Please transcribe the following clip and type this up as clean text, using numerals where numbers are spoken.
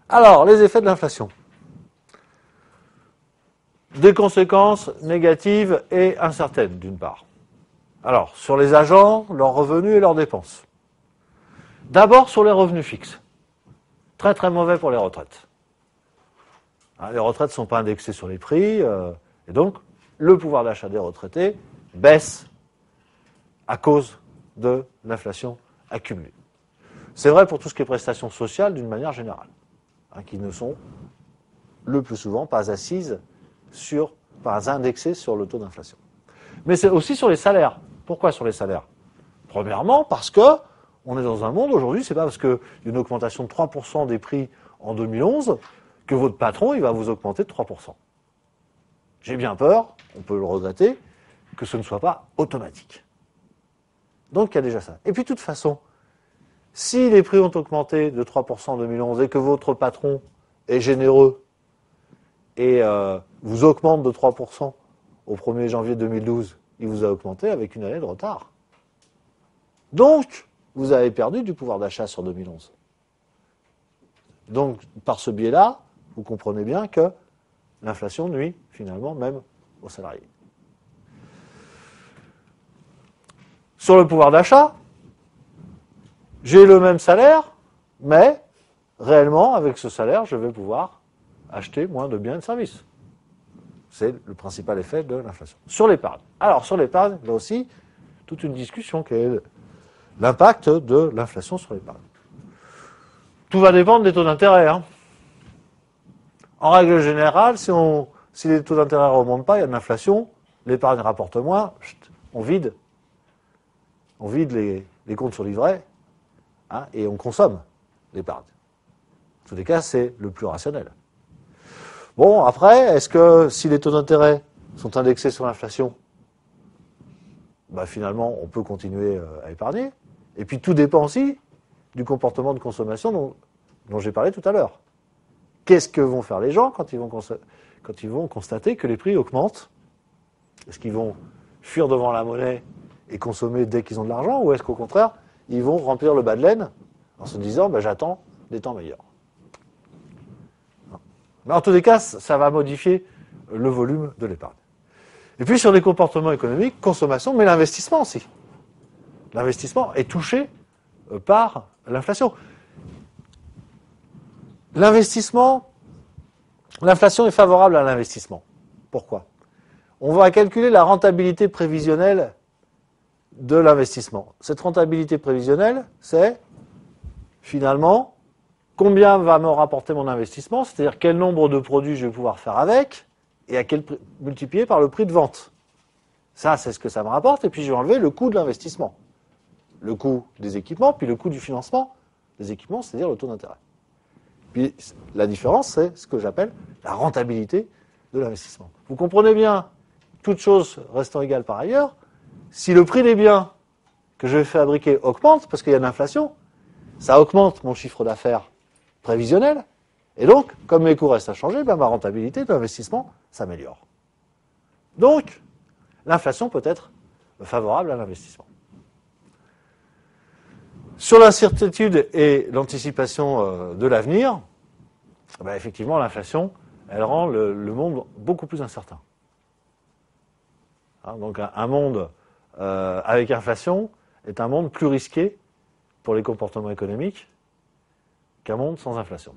Alors, les effets de l'inflation. Des conséquences négatives et incertaines, d'une part. Alors, sur les agents, leurs revenus et leurs dépenses. D'abord, sur les revenus fixes. Très très mauvais pour les retraites. Les retraites ne sont pas indexées sur les prix, et donc le pouvoir d'achat des retraités baisse à cause de l'inflation accumulée. C'est vrai pour tout ce qui est prestations sociales d'une manière générale, qui ne sont le plus souvent pas assises pas indexées sur le taux d'inflation. Mais c'est aussi sur les salaires. Pourquoi sur les salaires? Premièrement, parce que on est dans un monde aujourd'hui, c'est pas parce qu'il y a une augmentation de 3% des prix en 2011 que votre patron il va vous augmenter de 3%. J'ai bien peur, on peut le regretter, que ce ne soit pas automatique. Donc il y a déjà ça. Et puis de toute façon, si les prix ont augmenté de 3% en 2011 et que votre patron est généreux et vous augmente de 3% au 1er janvier 2012, il vous a augmenté avec une année de retard. Donc, vous avez perdu du pouvoir d'achat sur 2011. Donc, par ce biais-là, vous comprenez bien que l'inflation nuit finalement même aux salariés. Sur le pouvoir d'achat, j'ai le même salaire, mais réellement, avec ce salaire, je vais pouvoir acheter moins de biens et de services. C'est le principal effet de l'inflation. Sur l'épargne. Alors, sur l'épargne, là aussi, toute une discussion qui est l'impact de l'inflation sur l'épargne. Tout va dépendre des taux d'intérêt. En règle générale, si les taux d'intérêt ne remontent pas, il y a de l'inflation, l'épargne rapporte moins, on vide les comptes sur livret et on consomme l'épargne. En tous les cas, c'est le plus rationnel. Bon, après, est-ce que si les taux d'intérêt sont indexés sur l'inflation, finalement, on peut continuer à épargner. Et puis tout dépend aussi du comportement de consommation dont j'ai parlé tout à l'heure. Qu'est-ce que vont faire les gens quand ils vont constater que les prix augmentent? Est-ce qu'ils vont fuir devant la monnaie et consommer dès qu'ils ont de l'argent, ou est-ce qu'au contraire, ils vont remplir le bas de laine en se disant j'attends des temps meilleurs? Mais en tous les cas, ça va modifier le volume de l'épargne. Et puis sur les comportements économiques, consommation, mais l'investissement aussi. L'investissement est touché par l'inflation. L'investissement, l'inflation est favorable à l'investissement. Pourquoi? On va calculer la rentabilité prévisionnelle de l'investissement. Cette rentabilité prévisionnelle, c'est finalement combien va me rapporter mon investissement, c'est-à-dire quel nombre de produits je vais pouvoir faire avec, et à quel prix, multiplié par le prix de vente. Ça, c'est ce que ça me rapporte, et puis je vais enlever le coût de l'investissement. Le coût des équipements, puis le coût du financement des équipements, c'est-à-dire le taux d'intérêt. Puis la différence, c'est ce que j'appelle la rentabilité de l'investissement. Vous comprenez bien, toutes choses restant égales par ailleurs, si le prix des biens que je vais fabriquer augmente, parce qu'il y a de l'inflation, ça augmente mon chiffre d'affaires prévisionnel, et donc, comme mes coûts restent à changer, ma rentabilité de l'investissement s'améliore. Donc, l'inflation peut être favorable à l'investissement. Sur l'incertitude et l'anticipation de l'avenir, effectivement, l'inflation, elle rend le monde beaucoup plus incertain. Donc, un monde avec inflation est un monde plus risqué pour les comportements économiques qu'un monde sans inflation.